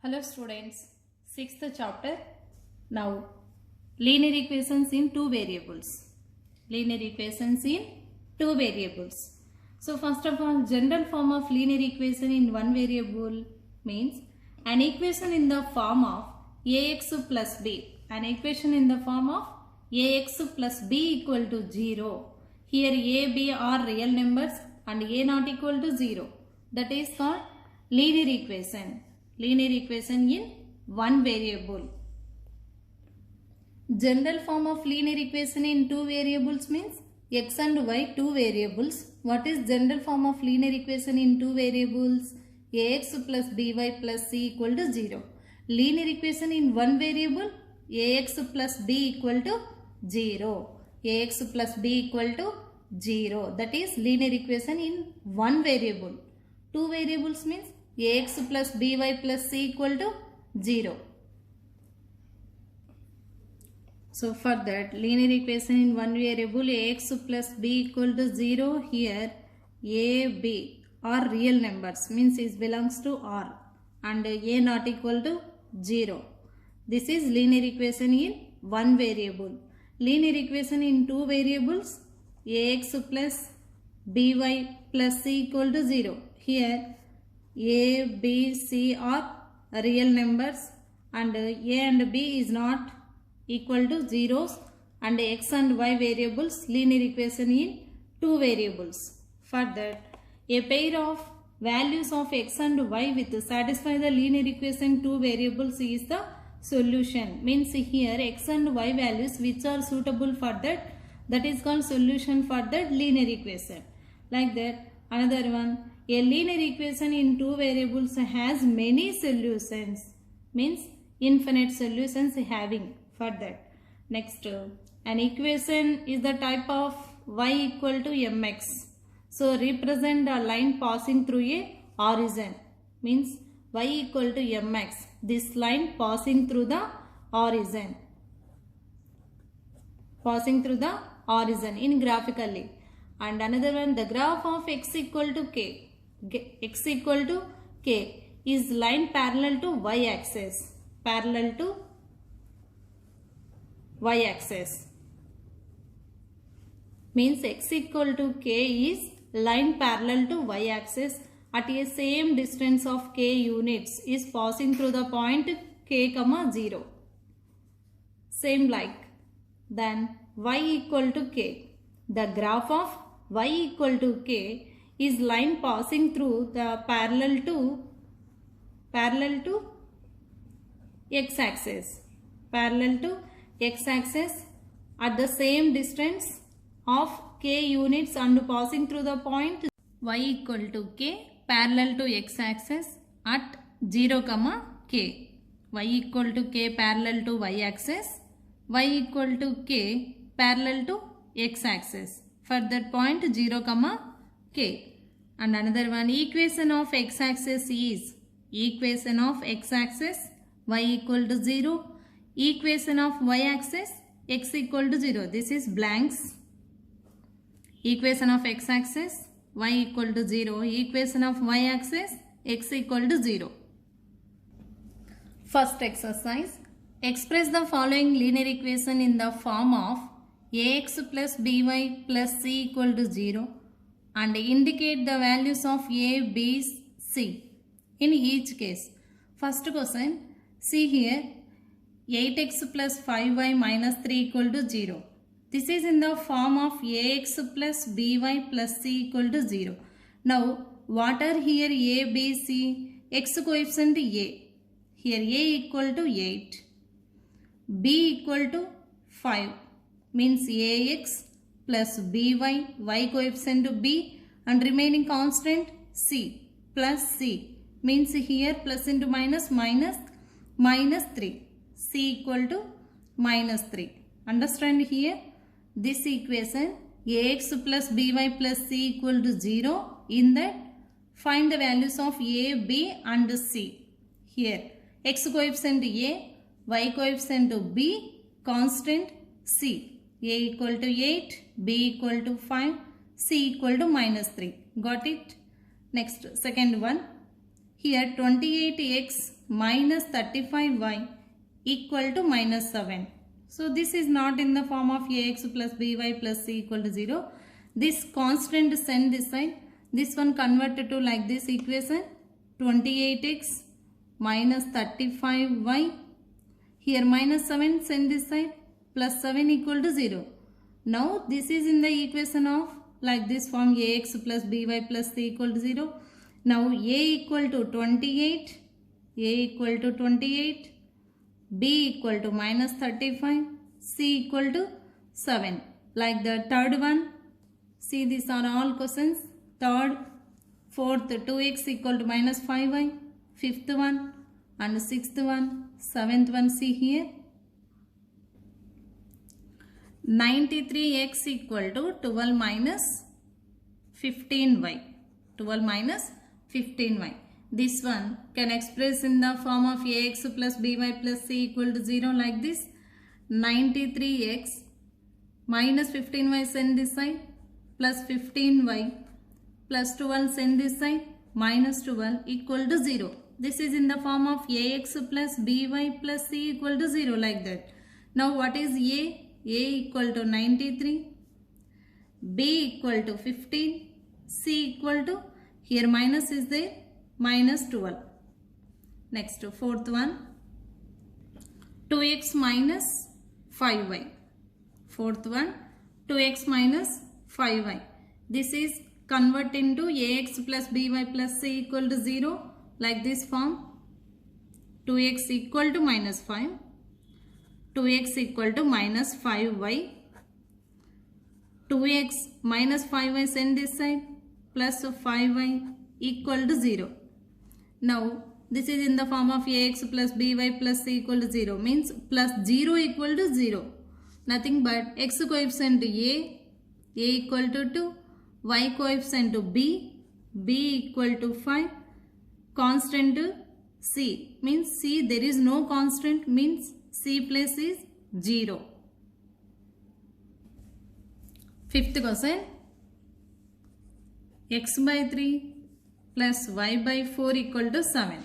Hello students, sixth chapter. Now linear equations in two variables. Linear equations in two variables. So first of all, general form of linear equation in one variable means an equation in the form of ax plus b. An equation in the form of ax plus b equal to 0. Here a, b are real numbers and a not equal to 0. That is called linear equation. Linear equation in one variable. General form of linear equation in two variables means x and y two variables. What is general form of linear equation in two variables? Ax plus by plus c equal to 0. Linear equation in one variable, ax plus b equal to 0. Ax plus b equal to 0. That is linear equation in one variable. Two variables means ax plus by plus c equal to 0. So for that linear equation in one variable ax plus b equal to 0, here a, b are real numbers means it belongs to R and a not equal to 0. This is linear equation in one variable. Linear equation in two variables, ax plus by plus c equal to 0. Here a, b, c are real numbers and a and b is not equal to zeros, and x and y variables linear equation in two variables. For that, a pair of values of x and y with satisfy the linear equation two variables is the solution. Means here x and y values which are suitable for that is called solution for that linear equation. Like that, another one, a linear equation in two variables has many solutions means infinite solutions having for that. Next, an equation is the type of y equal to mx. So represent a line passing through a origin means y equal to mx. This line passing through the origin. Passing through the origin in graphically. And another one, the graph of x equal to k. X equal to k is line parallel to y axis. Parallel to y axis. Means x equal to k is line parallel to y axis at a same distance of k units is passing through the point k, 0. Same like. Then y equal to k. The graph of y equal to k is line passing through the parallel to x axis. Parallel to x axis at the same distance of k units and passing through the point y equal to k parallel to x axis at 0, k. Y equal to k parallel to y axis. Y equal to k parallel to x axis. For that point 0, k. And another one, equation of x axis is equation of x axis y equal to 0. Equation of y axis x equal to 0. This is blanks. Equation of x axis y equal to 0. Equation of y axis x equal to 0. First exercise. Express the following linear equation in the form of ax plus by plus c equal to 0 and indicate the values of a, b, c in each case. First question, see here 8x plus 5y minus 3 equal to 0. This is in the form of ax plus by plus c equal to 0. Now, what are here a, b, c? X coefficient a. Here a equal to 8. B equal to 5. Means ax plus by, y coefficient b and remaining constant c plus c. Means here plus into minus 3. C equal to minus 3. Understand here? This equation ax plus by plus c equal to 0. In that, find the values of a, b and c. Here x coefficient a, y coefficient b, constant c. A equal to 8, b equal to 5, c equal to minus 3. Got it? Next, second one. Here 28x minus 35y equal to minus 7. So this is not in the form of ax plus by plus c equal to 0. This constant send this side. This one converted to like this equation. 28x minus 35y. Here minus 7 send this side. Plus 7 equal to 0. Now this is in the equation of like this form ax plus by plus c equal to 0. Now a equal to 28. A equal to 28. B equal to minus 35, C equal to 7. Like the third one, see these are all questions. Third, fourth 2x equal to minus 5y, fifth one and sixth one, seventh one, see here. 93x equal to 12 minus 15y, 12 minus 15y. This one can express in the form of ax plus by plus c equal to 0 like this. 93x minus 15y send this side plus 15y plus 12 send this side minus 12 equal to 0. This is in the form of ax plus by plus c equal to 0 like that. Now what is a? A equal to 93, b equal to 15, c equal to, here minus is there, minus 12. Next, fourth one, 2x minus 5y. Fourth one, 2x minus 5y. This is convert into ax plus by plus c equal to 0 like this form. 2x equal to minus 5. 2x equal to minus 5y. 2x minus 5y send this side plus 5y equal to 0. Now this is in the form of ax plus by plus c equal to 0 means plus 0 equal to 0. Nothing but x coefficient a equal to 2, y coefficient to b equal to 5, constant to c means c there is no constant means c place is 0. Fifth question, x by 3 plus y by 4 equal to 7.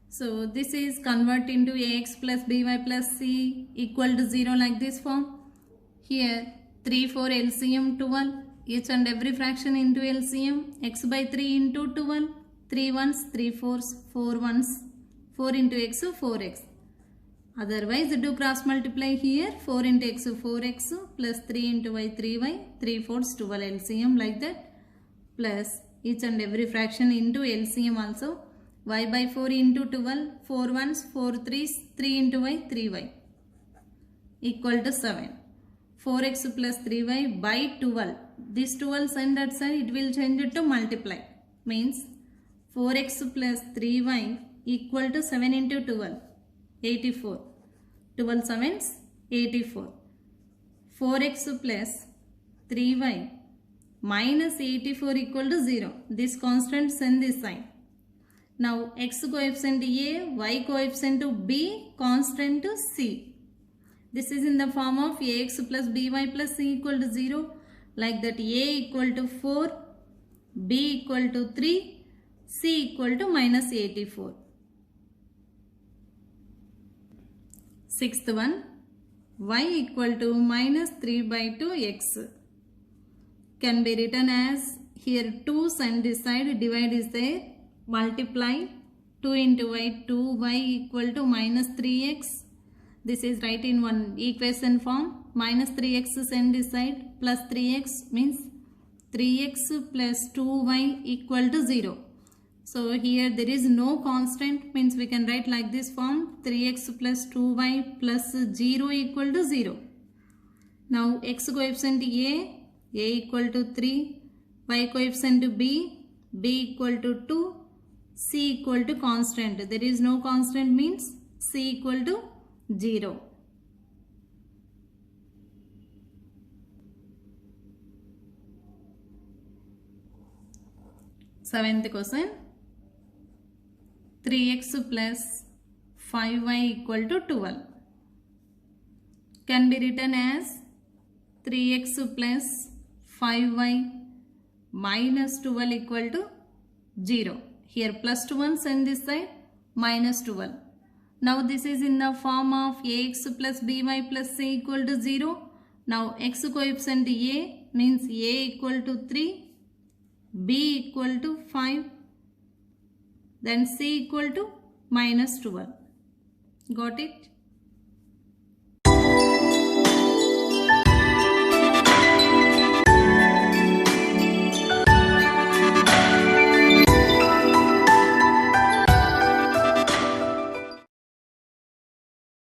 So this is convert into ax plus by plus c equal to 0 like this form. Here 3, 4 LCM 12, each and every fraction into LCM, x by 3 into 12, 3 ones, 3 fours, 4 ones, 4 into x, 4x. Otherwise do cross multiply here, 4 into x, 4x plus 3 into y, 3y, 3 fours, 12 LCM like that, plus each and every fraction into LCM also, y by 4 into 12, 4 ones, 4 threes, 3 into y, 3y equal to 7. 4x plus 3y by 12. This 12 send that side, it will change it to multiply. Means 4x plus 3y equal to 7 into 12, 84. 12 sevens, 84. 4x plus 3y minus 84 equal to 0. This constant send this sign. Now x coefficient a, y coefficient to b, constant to c. This is in the form of ax plus by plus c equal to 0. Like that a equal to 4, b equal to 3, c equal to minus 84. Sixth one, y equal to minus 3 by 2 x can be written as, here 2 send this side, divide is there, multiply 2 into y, 2y equal to minus 3x. This is right in one equation form. Minus 3x send this side, plus 3x means 3x plus 2y equal to 0. So here there is no constant, means we can write like this form, 3x plus 2y plus 0 equal to 0. Now x coefficient a equal to 3, y coefficient to b equal to 2, c equal to constant. There is no constant means c equal to 0. Seventh question, 3x plus 5y equal to 12 can be written as 3x plus 5y minus 12 equal to 0. Here plus 12 and this side minus 12. Now this is in the form of ax plus by plus c equal to 0. Now x coefficient a means a equal to 3, b equal to 5, then c equal to minus 12. Got it?